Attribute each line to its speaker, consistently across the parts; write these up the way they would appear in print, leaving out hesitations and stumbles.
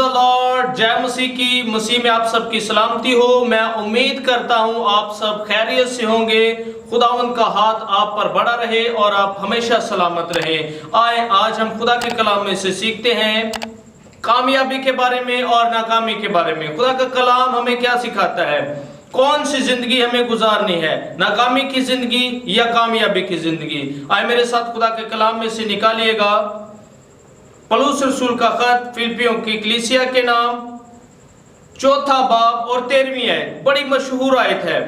Speaker 1: The Lord. जय मसीह की। मसीह में आप सबकी सलामती हो। मैं उम्मीद करता हूं आप सब खैरियत से होंगे। खुदावंद का हाथ आप पर बड़ा रहे और आप हमेशा सलामत रहे। आए आज हम खुदा के कलाम में से सीखते हैं कामयाबी के बारे में और नाकामी के बारे में। खुदा का कलाम हमें क्या सिखाता है, कौन सी जिंदगी हमें गुजारनी है, नाकामी की जिंदगी या कामयाबी की जिंदगी। आए मेरे साथ खुदा के कलाम में से निकालिएगा पौलुस रसूल का खत फिलिपियों की कलीसिया के नाम, 4 बाब और 13वीं आयत। बड़ी मशहूर आयत है।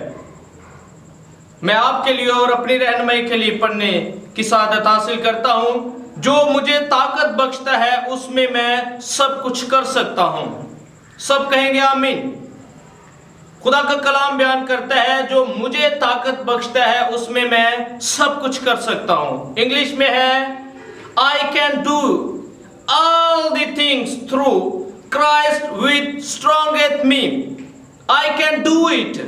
Speaker 1: मैं आपके लिए और अपनी रहनुमाई के लिए पढ़ने की सादत हासिल करता हूं। जो मुझे ताकत बख्शता है उसमें मैं सब कुछ कर सकता हूं। सब कहेंगे आमीन। खुदा का कलाम बयान करता है जो मुझे ताकत बख्शता है उसमें मैं सब कुछ कर सकता हूं। इंग्लिश में है I can do all the things through Christ which strengtheneth me. I can do it.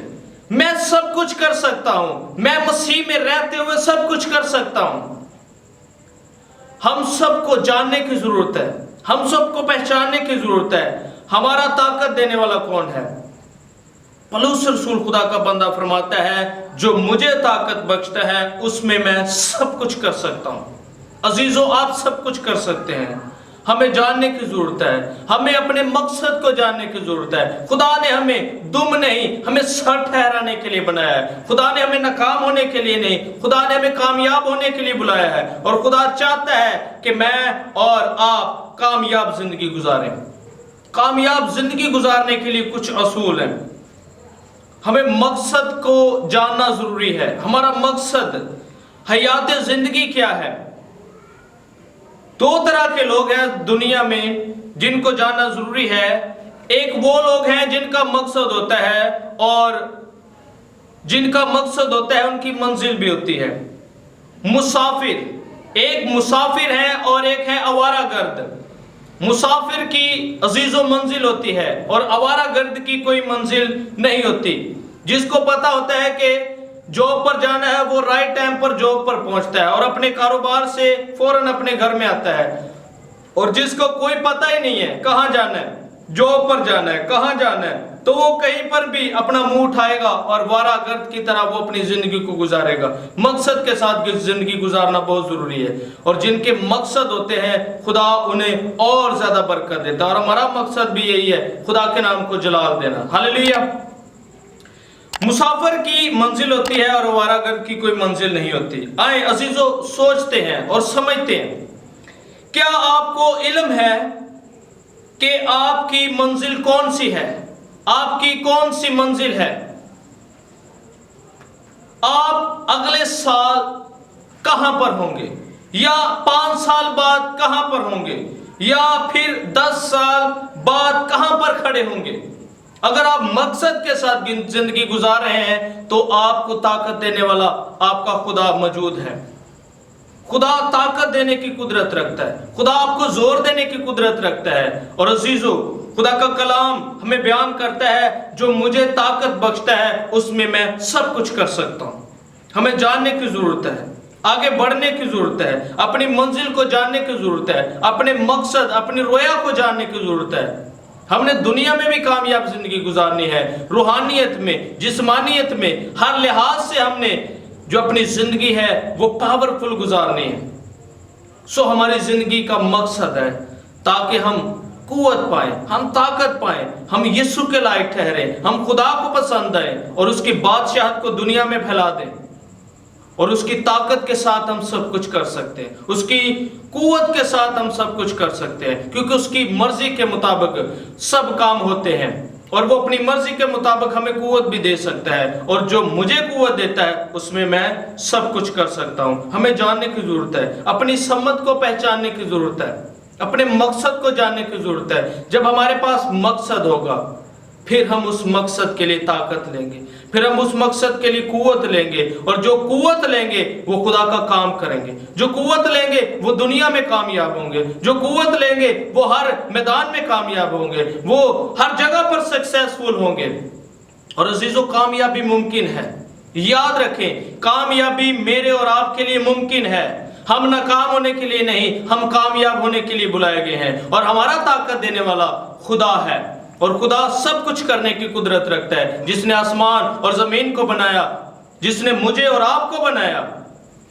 Speaker 1: मैं सब कुछ कर सकता हूं। मैं मसीह में रहते हुए सब कुछ कर सकता हूं। हम सबको जानने की जरूरत है, हम सबको पहचानने की जरूरत है हमारा ताकत देने वाला कौन है। पौलुस रसूल खुदा का बंदा फरमाता है जो मुझे ताकत बख्शता है उसमें मैं सब कुछ कर सकता हूं। अजीजों, आप सब कुछ कर सकते हैं। हमें जानने की जरूरत है, हमें अपने मकसद को जानने की जरूरत है। खुदा ने हमें दुम नहीं, हमें सर ठहराने के लिए बनाया है। खुदा ने हमें नाकाम होने के लिए नहीं, खुदा ने हमें कामयाब होने के लिए बुलाया है। और खुदा चाहता है कि मैं और आप कामयाब जिंदगी गुजारें। कामयाब जिंदगी गुजारने के लिए कुछ असूल हैं। हमें मकसद को जानना जरूरी है। हमारा मकसद हयात जिंदगी क्या है। 2 तरह के लोग हैं दुनिया में जिनको जानना जरूरी है। एक वो लोग हैं जिनका मकसद होता है और जिनका मकसद होता है उनकी मंजिल भी होती है। मुसाफिर, एक मुसाफिर है और एक है आवारागर्द। मुसाफिर की अजीजो मंजिल होती है और आवारागर्द की कोई मंजिल नहीं होती। जिसको पता होता है कि जॉब पर जाना है वो राइट टाइम पर जॉब पर पहुंचता है और अपने कारोबार से फौरन अपने घर में आता है। और जिसको कोई पता ही नहीं है कहां जाना है, जॉब पर जाना है, कहां जाना है, तो वो कहीं पर भी अपना मुंह उठाएगा और वारागर्द की तरह वो अपनी जिंदगी को गुजारेगा। मकसद के साथ जिंदगी गुजारना बहुत जरूरी है। और जिनके मकसद होते हैं खुदा उन्हें और ज्यादा बरकत देता है। और हमारा मकसद भी यही है, खुदा के नाम को जलाल देना। हालेलुया। मुसाफिर की मंजिल होती है और वारागर्द की कोई मंजिल नहीं होती। आए अजीजों, सोचते हैं और समझते हैं, क्या आपको इल्म है कि आपकी मंजिल कौन सी है, आपकी कौन सी मंजिल है। आप अगले साल कहां पर होंगे, या 5 साल बाद कहां पर होंगे, या फिर 10 साल बाद कहां पर खड़े होंगे। अगर आप मकसद के साथ जिंदगी गुजार रहे हैं तो आपको ताकत देने वाला आपका खुदा मौजूद है। खुदा ताकत देने की कुदरत रखता है, खुदा आपको जोर देने की कुदरत रखता है। और अजीजों, खुदा का कलाम हमें बयान करता है जो मुझे ताकत बख्शता है उसमें मैं सब कुछ कर सकता हूं। हमें जानने की जरूरत है, आगे बढ़ने की जरूरत है, अपनी मंजिल को जानने की जरूरत है, अपने मकसद, अपनी रोया को जानने की जरूरत है। हमने दुनिया में भी कामयाब जिंदगी गुजारनी है, रूहानियत में, जिस्मानियत में, हर लिहाज से हमने जो अपनी जिंदगी है वो पावरफुल गुजारनी है। सो हमारी जिंदगी का मकसद है ताकि हम कुव्वत पाएं, हम ताकत पाएं, हम यीशु के लायक ठहरे, हम खुदा को पसंद आए और उसकी बादशाहत को दुनिया में फैला दें। और उसकी ताकत के साथ हम सब कुछ कर सकते हैं, उसकी कुव्वत के साथ हम सब कुछ कर सकते हैं, क्योंकि उसकी मर्जी के मुताबिक सब काम होते हैं। और वो अपनी मर्जी के मुताबिक हमें कुव्वत भी दे सकता है। और जो मुझे कुव्वत देता है उसमें मैं सब कुछ कर सकता हूं। हमें जानने की जरूरत है, अपनी सम्मत को पहचानने की जरूरत है, अपने मकसद को जानने की जरूरत है। जब हमारे पास मकसद होगा फिर हम उस मकसद के लिए ताकत लेंगे, फिर हम उस मकसद के लिए कुव्वत लेंगे। और जो कुव्वत लेंगे वो खुदा का काम करेंगे, जो कुव्वत लेंगे वो दुनिया में कामयाब होंगे, जो कुव्वत लेंगे वो हर मैदान में कामयाब होंगे, वो हर जगह पर सक्सेसफुल होंगे। और अजीजों, कामयाबी मुमकिन है। याद रखें, कामयाबी मेरे और आपके लिए मुमकिन है। ہم ناکام ہونے کے لیے نہیں، ہم کامیاب ہونے کے لیے بلائے گئے ہیں، اور ہمارا طاقت دینے والا خدا ہے، اور خدا سب کچھ کرنے کی قدرت رکھتا ہے۔ جس نے آسمان اور زمین کو بنایا، جس نے مجھے اور آپ کو بنایا،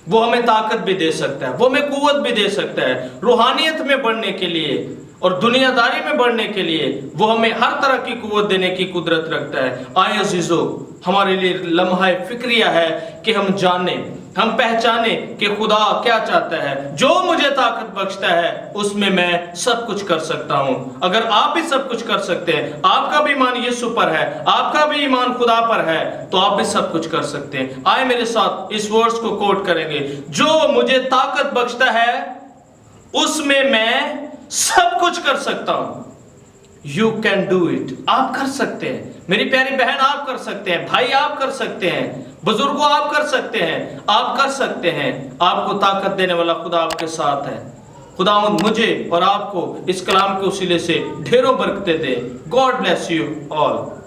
Speaker 1: وہ ہمیں طاقت بھی دے سکتا ہے، وہ ہمیں قوت بھی دے سکتا ہے روحانیت میں بڑھنے کے لیے اور دنیا داری میں بڑھنے کے لیے۔ وہ ہمیں ہر طرح کی قوت دینے کی قدرت رکھتا ہے۔ آئے عزیزو، ہمارے لیے لمحہ فکریہ ہے کہ ہم جانیں، ہم پہچانیں کہ خدا کیا چاہتا ہے۔ جو مجھے طاقت بخشتا ہے اس میں میں سب کچھ کر سکتا ہوں۔ اگر آپ بھی سب کچھ کر سکتے ہیں، آپ کا بھی ایمان یسوع پر ہے، آپ کا بھی ایمان خدا پر ہے، تو آپ بھی سب کچھ کر سکتے ہیں۔ آئے میرے ساتھ اس ورڈز کو کوٹ کریں گے، جو مجھے طاقت بخشتا ہے اس میں میں سب کچھ کر سکتا ہوں۔ You can do it۔ آپ کر سکتے ہیں میری پیاری بہن، آپ کر سکتے ہیں بھائی، آپ کر سکتے ہیں بزرگوں، آپ کر سکتے ہیں، آپ کر سکتے ہیں۔ آپ کو طاقت دینے والا خدا آپ کے ساتھ ہے۔ خداوند مجھے اور آپ کو اس کلام کے وسیلے سے ڈھیروں برکتیں دے۔ God bless you all۔